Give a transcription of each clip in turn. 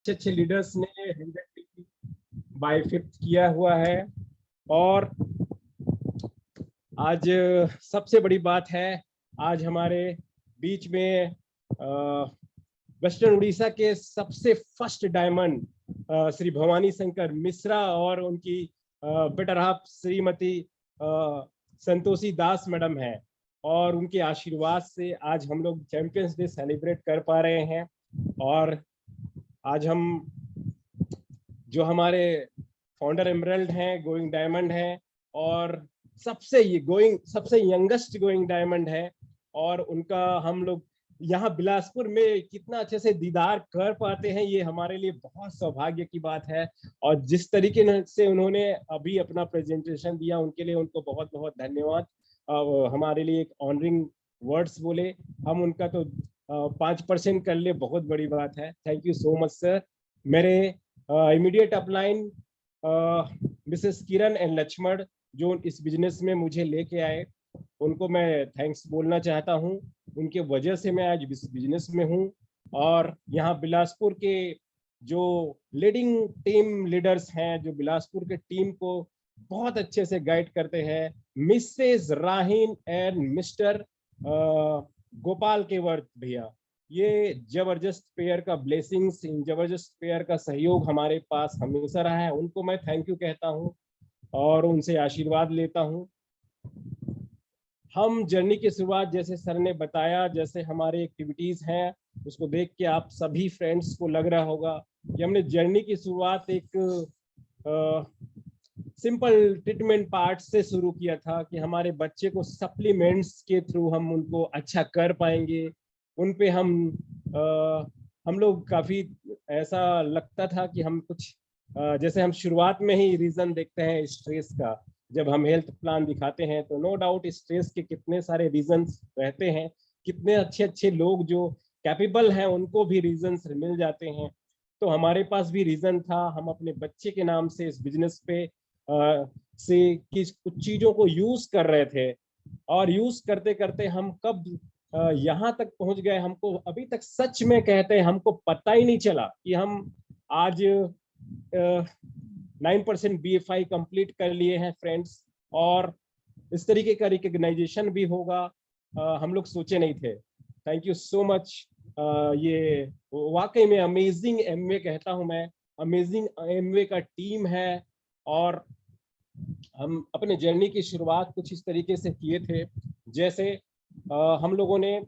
अच्छे अच्छे लीडर्स ने 100 किया हुआ है। और आज सबसे बड़ी बात है, आज हमारे बीच में वेस्टर्न उड़ीसा के सबसे फर्स्ट डायमंड श्री भवानी शंकर मिश्रा और उनकी बेटर हाफ श्रीमती संतोषी दास मैडम है। और उनके आशीर्वाद से आज हम लोग चैंपियंस डे सेलिब्रेट कर पा रहे हैं। और आज हम जो हमारे फाउंडर एमरल्ड हैं, गोइंग डायमंड हैं, और सबसे यंगेस्ट गोइंग डायमंड है, और उनका हम लोग यहाँ बिलासपुर में कितना अच्छे से दीदार कर पाते हैं, ये हमारे लिए बहुत सौभाग्य की बात है। और जिस तरीके से उन्होंने अभी अपना प्रेजेंटेशन दिया, उनके लिए उनको बहुत बहुत धन्यवाद। हमारे लिए एक ऑनरिंग वर्ड्स बोले, हम उनका तो 5% कर ले, बहुत बड़ी बात है। Thank you so much sir. मेरे immediate upline Mrs Kiran and Lakshman, जो इस बिजनेस में मुझे लेके आए, उनको मैं थैंक्स बोलना चाहता हूँ। उनके वजह से मैं आज इस बिजनेस में हूँ। और यहाँ बिलासपुर के जो लीडिंग टीम लीडर्स हैं, जो बिलासपुर के टीम को बहुत अच्छे से गाइड करते हैं, मिसेस राहीन एंड मिस्टर गोपाल केवर्त भैया, ये जबरदस्त पेयर का ब्लेसिंग्स, जबरदस्त पेयर का सहयोग हमारे पास हमेशा रहा है। उनको मैं थैंक यू कहता हूँ और उनसे आशीर्वाद लेता हूँ। हम जर्नी की शुरुआत, जैसे सर ने बताया, जैसे हमारे एक्टिविटीज हैं, उसको देख के आप सभी फ्रेंड्स को लग रहा होगा कि हमने जर्नी की शुरुआत एक सिंपल ट्रीटमेंट पार्ट से शुरू किया था कि हमारे बच्चे को सप्लीमेंट्स के थ्रू हम उनको अच्छा कर पाएंगे। उन पे हम लोग काफी ऐसा लगता था कि हम कुछ जैसे हम शुरुआत में ही रीजन देखते हैं स्ट्रेस का, जब हम हेल्थ प्लान दिखाते हैं तो नो डाउट स्ट्रेस के कितने सारे रीजंस रहते हैं। कितने अच्छे अच्छे लोग जो कैपेबल हैं उनको भी रीजंस मिल जाते हैं। तो हमारे पास भी रीजन था, हम अपने बच्चे के नाम से इस बिजनेस पे से कुछ चीजों को यूज कर रहे थे। और यूज करते करते हम कब यहाँ तक पहुंच गए, हमको अभी तक सच में कहते हैं हमको पता ही नहीं चला कि हम आज 9% BFI कंप्लीट कर लिए हैं फ्रेंड्स। और इस तरीके का रिकग्नाइजेशन भी होगा, हम लोग सोचे नहीं थे। Thank you so much. ये वाकई में अमेजिंग एमवे कहता हूं मैं, अमेजिंग एमवे का टीम है। और हम अपने जर्नी की शुरुआत कुछ इस तरीके से किए थे, जैसे हम लोगों ने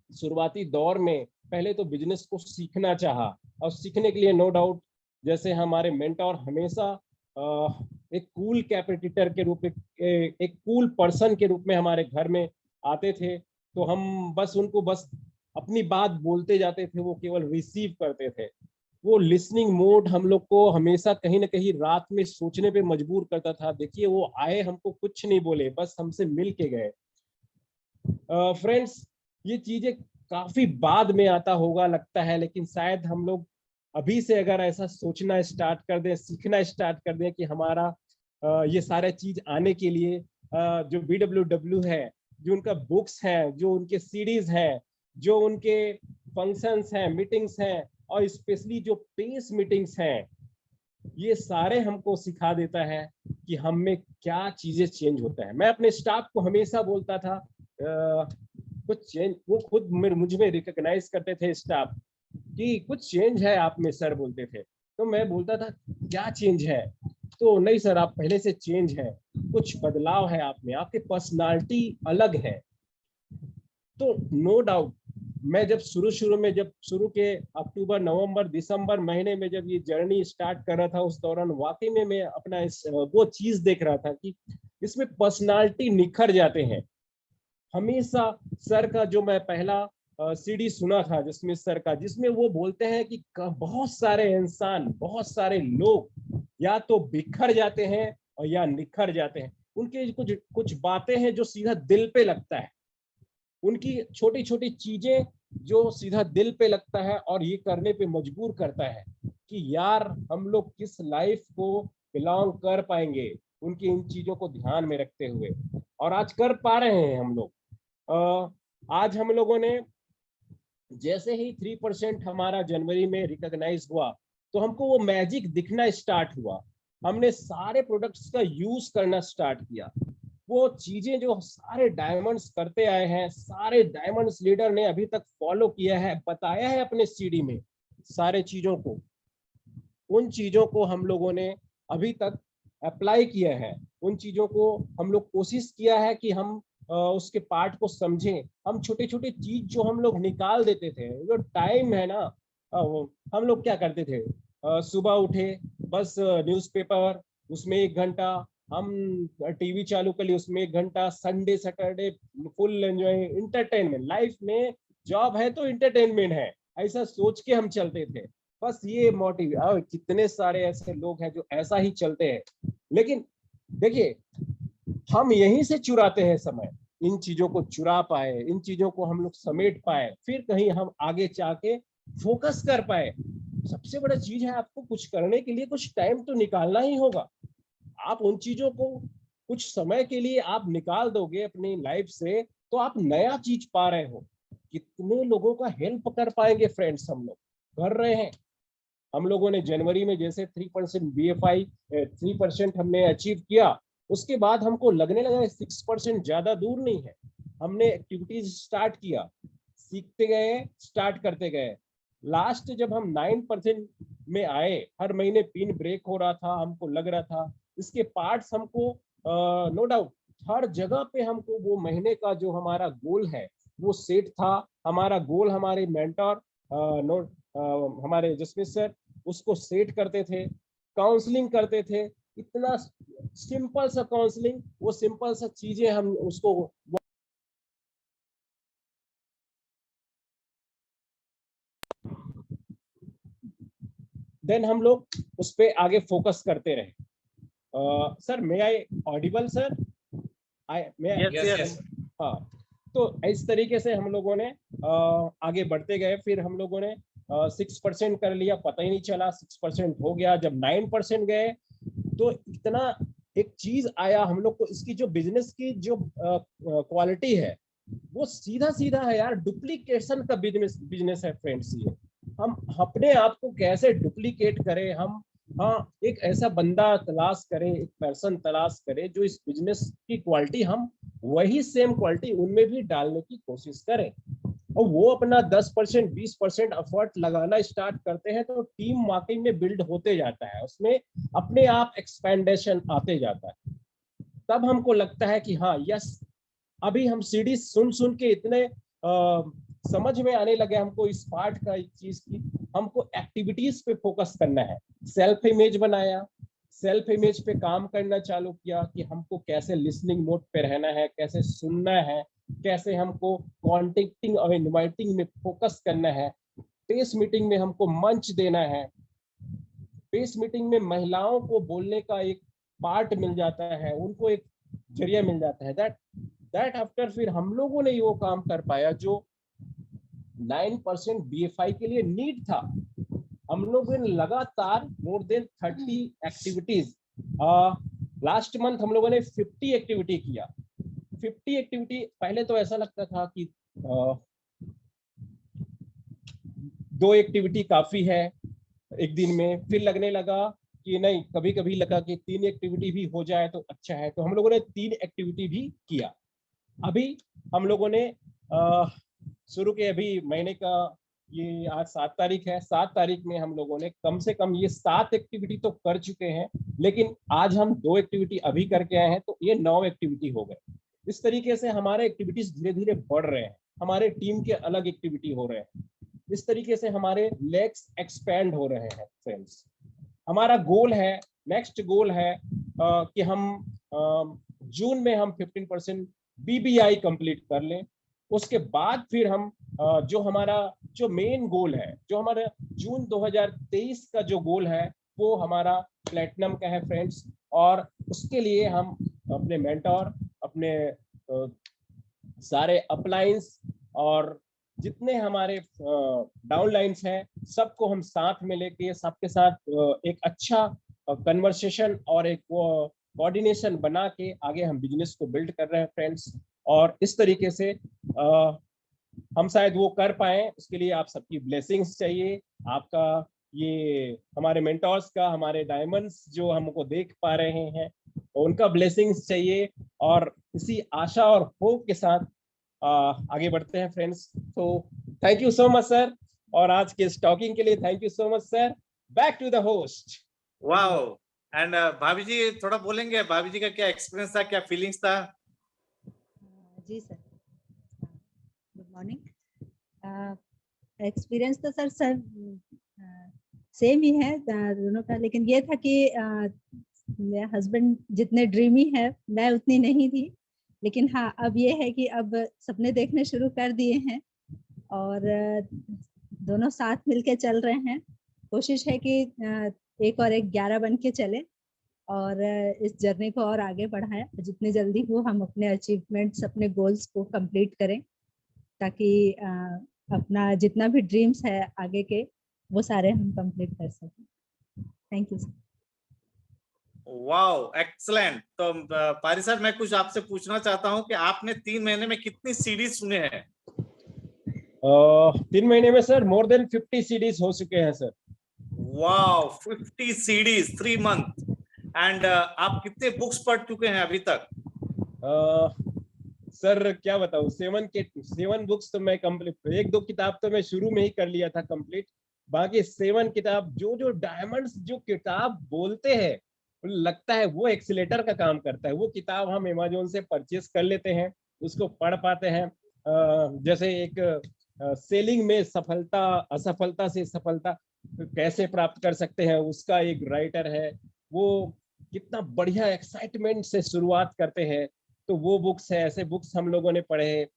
शुरुआती दौर में पहले तो बिजनेस को सीखना चाहा, और सीखने के लिए नो डाउट जैसे हमारे मेंटोर हमेशा एक कूल कैपेटिटर के रूप में, एक कूल पर्सन के रूप में हमारे घर में आते थे। तो हम बस उनको बस अपनी बात बोलते जाते थे, वो केवल रिसीव करते थे। वो लिसनिंग मोड हम लोग को हमेशा कहीं ना कहीं रात में सोचने पे मजबूर करता था। देखिए, वो आए, हमको कुछ नहीं बोले, बस हमसे मिल के गए। फ्रेंड्स, ये चीजें काफी बाद में आता होगा लगता है, लेकिन शायद हम लोग अभी से अगर ऐसा सोचना स्टार्ट कर दें, सीखना स्टार्ट कर दें कि हमारा ये सारे चीज आने के लिए जो BWW है, जो उनका बुक्स हैं, जो उनके सीडीज हैं, जो उनके फंक्शंस हैं, मीटिंग्स हैं, और स्पेशली जो पेस मीटिंग्स हैं, ये सारे हमको सिखा देता है कि हम में क्या चीजें चेंज होता है। मैं अपने स्टाफ को हमेशा बोलता था, कुछ चेंज, वो खुद मुझ में रिकॉग्नाइज करते थे स्टाफ कि कुछ चेंज है आप में सर, बोलते थे। तो मैं बोलता था क्या चेंज है, तो नहीं सर, आप पहले से चेंज है, कुछ बदलाव है आप में, आपकी पर्सनालिटी अलग है। तो नो डाउट मैं जब शुरू में, जब शुरू के अक्टूबर नवंबर दिसंबर महीने में जब ये जर्नी स्टार्ट कर रहा था, उस दौरान वाकई में मैं अपना वो चीज देख रहा था कि इसमें पर्सनालिटी निखर जाते हैं। हमेशा सर का जो मैं पहला सीडी सुना था जिसमें सर का, जिसमें वो बोलते हैं कि बहुत सारे इंसान, बहुत सारे लोग या तो बिखर जाते हैं और या निखर जाते हैं। उनके कुछ कुछ बातें हैं जो सीधा दिल पे लगता है, उनकी छोटी छोटी चीजें जो सीधा दिल पे लगता है और ये करने पे मजबूर करता है कि यार हम लोग किस लाइफ को बिलोंग कर पाएंगे, उनकी इन चीजों को ध्यान में रखते हुए। और आज कर पा रहे हैं हम लोग। आज हम लोगों ने जैसे ही 3% हमारा जनवरी में रिकॉग्नाइज हुआ तो हमको वो मैजिक दिखना स्टार्ट हुआ। हमने सारे प्रोडक्ट्स का यूज करना स्टार्ट किया। वो चीजें जो सारे डायमंड्स करते आए हैं, सारे डायमंड्स लीडर ने अभी तक फॉलो किया है, बताया है अपने सीडी में सारे चीजों को, उन चीजों को हम लोगों ने अभी तक अप्लाई किया है। उन चीजों को हम लोग कोशिश किया है कि हम उसके पार्ट को समझें। हम छोटे छोटे चीज जो हम लोग निकाल देते थे, जो टाइम है ना, हम लोग क्या करते थे, सुबह उठे, बस न्यूज़पेपर, उसमें 1 घंटा, हम टीवी चालू कर ली, उसमें 1 घंटा, Sunday Saturday full enjoy, entertainment life में, जॉब है तो इंटरटेनमेंट है, ऐसा सोच के हम चलते थे। बस ये मोटिव। और कितने सारे ऐसे लोग हैं जो ऐसा ही चलते हैं। लेकिन देखिए, हम यहीं से चुराते हैं समय, इन चीजों को चुरा पाए, इन चीजों को हम लोग समेट पाए, फिर कहीं हम आगे जाके फोकस कर पाए। सबसे बड़ा चीज है, आपको कुछ करने के लिए कुछ टाइम तो निकालना ही होगा। आप उन चीजों को कुछ समय के लिए आप निकाल दोगे अपनी लाइफ से, तो आप नया चीज पा रहे हो। कितने लोगों का हेल्प कर पाएंगे फ्रेंड्स, हम लोग कर रहे हैं। हम लोगों ने जनवरी में जैसे 3% BFI 3% हमने अचीव किया, उसके बाद हमको लगने लगा 6% ज्यादा दूर नहीं है। हमने एक्टिविटीज स्टार्ट किया, सीखते गए, स्टार्ट करते गए। लास्ट जब हम 9% में आए, हर महीने पिन ब्रेक हो रहा था, हमको लग रहा था इसके पार्ट्स हमको, नो डाउट हर जगह पे हमको वो महीने का जो हमारा गोल है वो सेट था। हमारा गोल हमारे मेंटर नो हमारे जसमीत सर उसको सेट करते थे, काउंसलिंग करते थे। इतना सिंपल सा काउंसलिंग, वो सिंपल सा चीजें हम उसको, देन हम लोग उस पर आगे फोकस करते रहे। Sir may I audible sir? I may? Yes yes. हाँ। तो इस तरीके से हम लोगों ने आगे बढ़ते गए। फिर हम लोगों ने 6% कर लिया, पता ही नहीं चला 6% हो गया। जब 9% गए तो इतना एक चीज आया हम लोग को, इसकी जो बिजनेस की जो क्वालिटी है वो सीधा सीधा है यार, डुप्लीकेशन का बिजनेस बिजनेस है फ्रेंड्स ये। हम अपने आप को कैसे डुप्लीकेट करें हम, हाँ, एक ऐसा बंदा तलाश करें, एक पर्सन तलाश करें जो इस बिजनेस की क्वालिटी, हम वही सेम क्वालिटी उनमें भी डालने की कोशिश करें। और वो अपना 10% 20% एफर्ट लगाना स्टार्ट करते हैं तो टीम वाकई में बिल्ड होते जाता है, उसमें अपने आप एक्सपेंडेशन आते जाता है। तब हमको लगता है कि हाँ यस, अभी हम सीडी सुन सुन के इतने समझ में आने लगे हमको इस पार्ट का, इस चीज की। हमको एक्टिविटीज पे फोकस करना है। सेल्फ इमेज बनाया, सेल्फ इमेज पे काम करना चालू किया कि हमको कैसे लिसनिंग मोड पे रहना है, कैसे सुनना है, कैसे हमको कॉन्टेक्टिंग और इनवाइटिंग में फोकस करना है। पेस मीटिंग में हमको मंच देना है। पेस मीटिंग में महिलाओं को बोलने का एक पार्ट मिल जाता है, उनको एक जरिया मिल जाता है। दैट आफ्टर फिर हम लोगों ने वो काम कर पाया जो 9% BFI के लिए नीड था। हम लोगों ने लगातार more than 30 activities, last month हम लोगों ने 50 एक्टिविटी किया। 50 एक्टिविटी, पहले तो ऐसा लगता था कि 2 एक्टिविटी काफी है एक दिन में, फिर लगने लगा कि नहीं, कभी कभी लगा कि 3 एक्टिविटी भी हो जाए तो अच्छा है, तो हम लोगों ने 3 एक्टिविटी भी किया। अभी हम लोगों ने शुरू के अभी महीने का, ये आज 7 तारीख है, 7 तारीख में हम लोगों ने कम से कम ये 7 एक्टिविटी तो कर चुके हैं। लेकिन आज हम 2 एक्टिविटी अभी करके आए हैं, तो ये 9 एक्टिविटी हो गए। इस तरीके से हमारे एक्टिविटीज धीरे धीरे बढ़ रहे हैं, हमारे टीम के अलग एक्टिविटी हो रहे हैं। इस तरीके से हमारे लेग्स एक्सपैंड हो रहे हैं फ्रेंड्स। हमारा गोल है, नेक्स्ट गोल है कि हम जून में हम 15% BBI कंप्लीट कर लें। उसके बाद फिर हम जो हमारा जो मेन गोल है, जो हमारा जून 2023 का जो गोल है, वो हमारा प्लेटिनम का है फ्रेंड्स। और उसके लिए हम अपने मेंटोर, अपने सारे अपलाइंस और जितने हमारे डाउनलाइंस हैं, सबको हम साथ में लेके, सबके साथ एक अच्छा कन्वर्सेशन और एक कोऑर्डिनेशन बना के आगे हम बिजनेस को बिल्ड कर रहे हैं फ्रेंड्स। और इस तरीके से हम शायद वो कर पाए, उसके लिए आप सबकी ब्लेसिंग्स चाहिए, आपका ये हमारे मेंटोर्स का, हमारे डायमंड्स जो हमको देख पा रहे हैं उनका ब्लेसिंग्स चाहिए। और इसी आशा और होप के साथ आगे बढ़ते हैं फ्रेंड्स। तो thank you so much sir, और आज के इस टॉकिंग के लिए thank you so much sir. Back to the host. Wow. And भाभी जी थोड़ा बोलेंगे, भाभी जी का क्या एक्सपीरियंस था, क्या फीलिंग्स था? जी सर, गुड मॉर्निंग। एक्सपीरियंस तो सर सेम ही है दोनों का, लेकिन ये था कि मेरा हस्बैंड जितने ड्रीमी है मैं उतनी नहीं थी, लेकिन हाँ अब ये है कि अब सपने देखने शुरू कर दिए हैं और दोनों साथ मिलके चल रहे हैं। कोशिश है कि एक और एक 11 बन के चले और इस जर्नी को और आगे बढ़ाएं, जितनी जल्दी हो हम अपने अचीवमेंट्स, अपने गोल्स को कंप्लीट करें, ताकि अपना जितना भी ड्रीम्स है आगे के वो सारे हम कंप्लीट कर सकें। Thank you sir. Wow, excellent. तो पारी सर, मैं कुछ आपसे पूछना चाहता हूं कि आपने 3 महीने में कितनी सीडीज सुने हैं? 3 महीने में सर मोर देन 50 सीडीज हो चुके हैं sir. Wow, 50 CDs 3 month. And आप कितने बुक्स पढ़ चुके हैं अभी तक? सर क्या बताऊं, 7 बुक्स तो मैं कंप्लीट, 1-2 किताब तो मैं शुरू में ही कर लिया था कंप्लीट, बाकी 7 किताब, जो डायमंड्स जो किताब बोलते हैं लगता है वो एक्सीलेटर का काम करता है। वो किताब हम अमेज़न से परचेस कर लेते हैं, उसको पढ़ पाते हैं। जैसे एक सेलिंग में सफलता असफलता से सफलता कैसे प्राप्त कर सकते हैं, उसका एक राइटर है, वो कितना बढ़िया एक्साइटमेंट से शुरुआत करते हैं। तो वो बुक्स है, ऐसे बुक्स हम लोगों ने पढ़े हैं।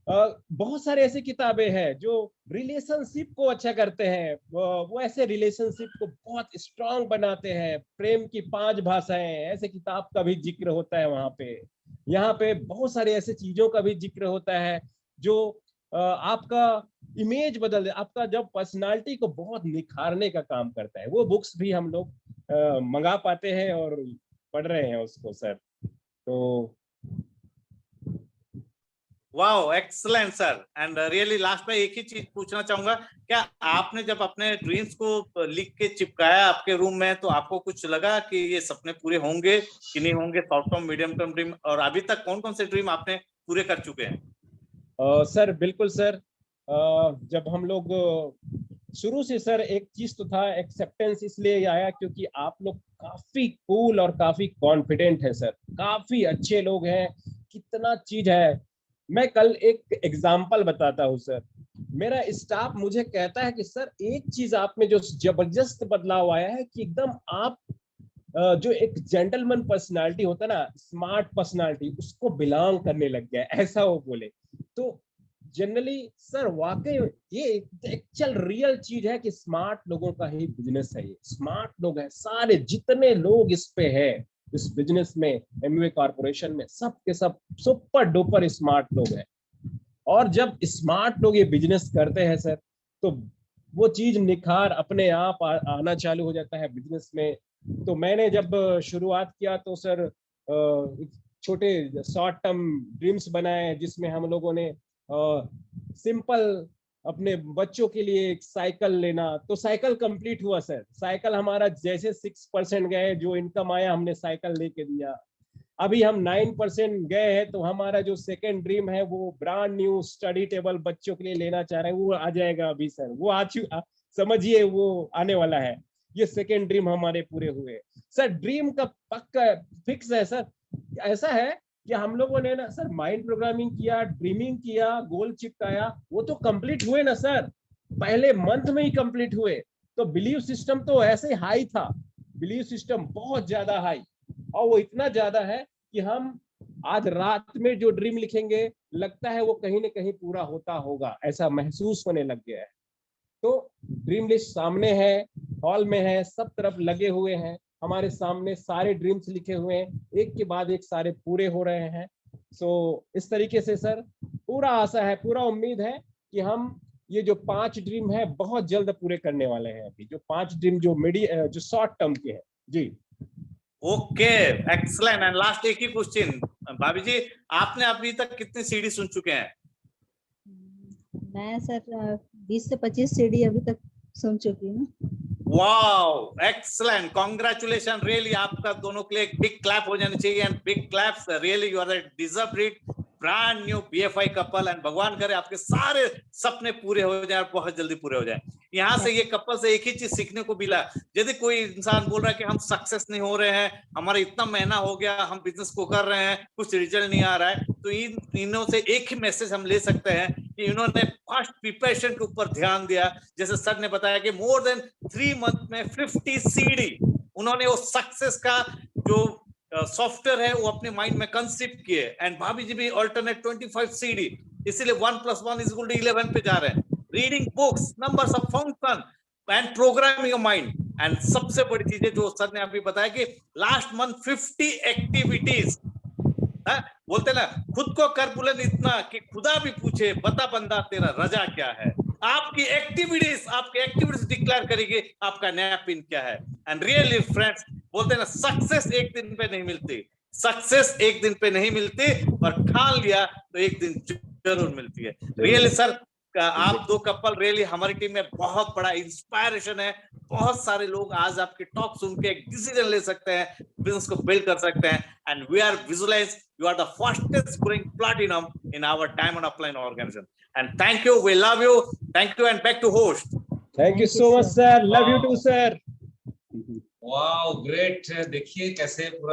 बहुत सारे ऐसे किताबें हैं जो रिलेशनशिप को अच्छा करते हैं, वो ऐसे रिलेशनशिप को बहुत स्ट्रांग बनाते हैं। प्रेम की 5 भाषाएं, ऐसे किताब का भी जिक्र होता है वहां पे। यहाँ पे बहुत सारे ऐसे चीजों का भी जिक्र होता है जो आपका इमेज बदल दे, आपका जब पर्सनालिटी को बहुत निखारने का काम करता है। वो बुक्स भी हम लोग मंगा पाते हैं और पढ़ रहे हैं उसको सर। तो wow, excellent sir. And really last में एक ही चीज पूछना चाहूंगा, क्या आपने जब अपने ड्रीम्स को लिख के चिपकाया आपके रूम में, तो आपको कुछ लगा कि ये सपने पूरे होंगे कि नहीं होंगे? Short term, medium term dream, और अभी तक कौन कौन से ड्रीम आपने पूरे कर चुके हैं? सर बिल्कुल सर, जब हम लोग शुरू से सर एक चीज तो था, एक्सेप्टेंस इसलिए आया क्योंकि आप लोग काफी कूल और काफी कॉन्फिडेंट है सर, काफी अच्छे लोग हैं, कितना चीज है। मैं कल एक एग्जांपल बताता हूँ सर। मेरा स्टाफ मुझे कहता है कि सर एक चीज आप में जो जबरदस्त बदलाव आया है कि एकदम आप जो एक जेंटलमैन पर्सनालिटी होता है ना, स्मार्ट पर्सनालिटी, उसको बिलोंग करने लग गया, ऐसा वो बोले। तो जनरली सर वाकई ये एक्चुअल रियल चीज है कि स्मार्ट लोगों का ही बिजनेस है। ये स्मार्ट लोग हैं सारे, जितने लोग इस पे है इस बिजनेस में, एमवे कॉर्पोरेशन में, सब के सब सुपर डुपर स्मार्ट लोग हैं। और जब स्मार्ट लोग ये बिजनेस करते हैं सर, तो वो चीज निखार अपने आप आना चालू हो जाता है बिजनेस में। तो मैंने जब शुरुआत किया तो सर छोटे शॉर्ट टर्म ड्रीम्स बनाए, जिसमें हम लोगों ने सिंपल अपने बच्चों के लिए एक साइकिल लेना, तो साइकिल कंप्लीट हुआ सर। साइकिल हमारा जैसे 6% गए, जो इनकम आया हमने साइकिल लेके दिया। अभी हम 9% गए हैं, तो हमारा जो सेकंड ड्रीम है वो ब्रांड न्यू स्टडी टेबल बच्चों के लिए लेना चाह रहे हैं, वो आ जाएगा अभी सर। वो समझिए वो आने वाला है। ये सेकंड ड्रीम हमारे पूरे हुए सर। ड्रीम का पक्का फिक्स है सर। ऐसा है कि हम लोगों ने ना सर माइंड प्रोग्रामिंग किया, ड्रीमिंग किया, गोल चिपकाया, वो तो कंप्लीट हुए ना सर, पहले मंथ में ही कंप्लीट हुए। तो बिलीव सिस्टम तो ऐसे हाई था, बिलीव सिस्टम बहुत ज्यादा हाई, और वो इतना ज्यादा है कि हम आज रात में जो ड्रीम लिखेंगे लगता है वो कहीं ना कहीं पूरा होता होगा, ऐसा महसूस होने लग गया है। तो ड्रीम लिस्ट सामने है, हॉल में है, सब तरफ लगे हुए हैं हमारे सामने, सारे ड्रीम्स लिखे हुए हैं, एक के बाद एक सारे पूरे हो रहे हैं। सो इस तरीके से सर पूरा आशा है, पूरा उम्मीद है कि हम ये जो 5 ड्रीम है बहुत जल्द पूरे करने वाले हैं। अभी जो 5 ड्रीम जो शॉर्ट टर्म के हैं जी। Okay, excellent. एंड लास्ट एक ही क्वेश्चन, भाभी जी, आपने अभी तक कितनी सीडी सुन चुके हैं? मैं सर 20 से 25 सीढ़ी अभी तक सुन चुकी हूँ। वाओ, एक्सलेंट, कांग्रेचुलेशन, रियली आपका दोनों के लिए एक बिग क्लैप हो जानी चाहिए, and big claps, really you are deserve it, brand new BFI couple, and भगवान करे आपके सारे सपने पूरे हो जाए, बहुत जल्दी पूरे हो जाए। यहाँ से ये कपल से एक ही चीज सीखने को मिला, यदि कोई इंसान बोल रहा है कि हम सक्सेस नहीं हो रहे हैं, हमारा इतना महीना हो गया, हम बिजनेस को कर रहे हैं, कुछ रिजल्ट नहीं आ रहा है, तो इन्हों से एक ही मैसेज हम ले सकते हैं कि इन्होंने फर्स्ट प्रिपरेशन के ऊपर ध्यान दिया। जैसे सर ने बताया कि मोर देन 3 मंथ में 50 CD उन्होंने वो सक्सेस का जो सॉफ्टवेयर है वो अपने माइंड में कंसीव किए, एंड भाभी जी भी अल्टरनेट 25 CD, इसीलिए 1+1=11 पे जा रहे हैं। Reading books, numbers of function and programming your mind, and सबसे बड़ी चीज है जो सर ने अभी बताया कि लास्ट मंथ 50 एक्टिविटीज, बोलते ना खुद को कर बुलंद इतना कि खुदा भी पूछे बता बंदा तेरा रजा क्या है। आपकी एक्टिविटीज डिक्लेयर करेगी आपका नया पिन क्या है। एंड रियली फ्रेंड्स, बोलते ना सक्सेस एक दिन पे नहीं मिलती, सक्सेस एक दिन पे नहीं मिलती, पर ठान लिया तो एक दिन जरूर मिलती है। रियली सर, आप दो कपल रियली हमारी टीम में बहुत बड़ा इंस्पायरेशन है। बहुत सारे लोग आज आपके टॉक सुन के एक डिसीजन ले सकते हैं, बिजनेस को बिल्ड कर सकते हैं, and we are visualize you are the fastest growing platinum in our diamond upline organization, and thank you, we love you, thank you, and back to host. Thank you so much, sir. Love you too, sir. Wow, great. देखिए कैसे पूरा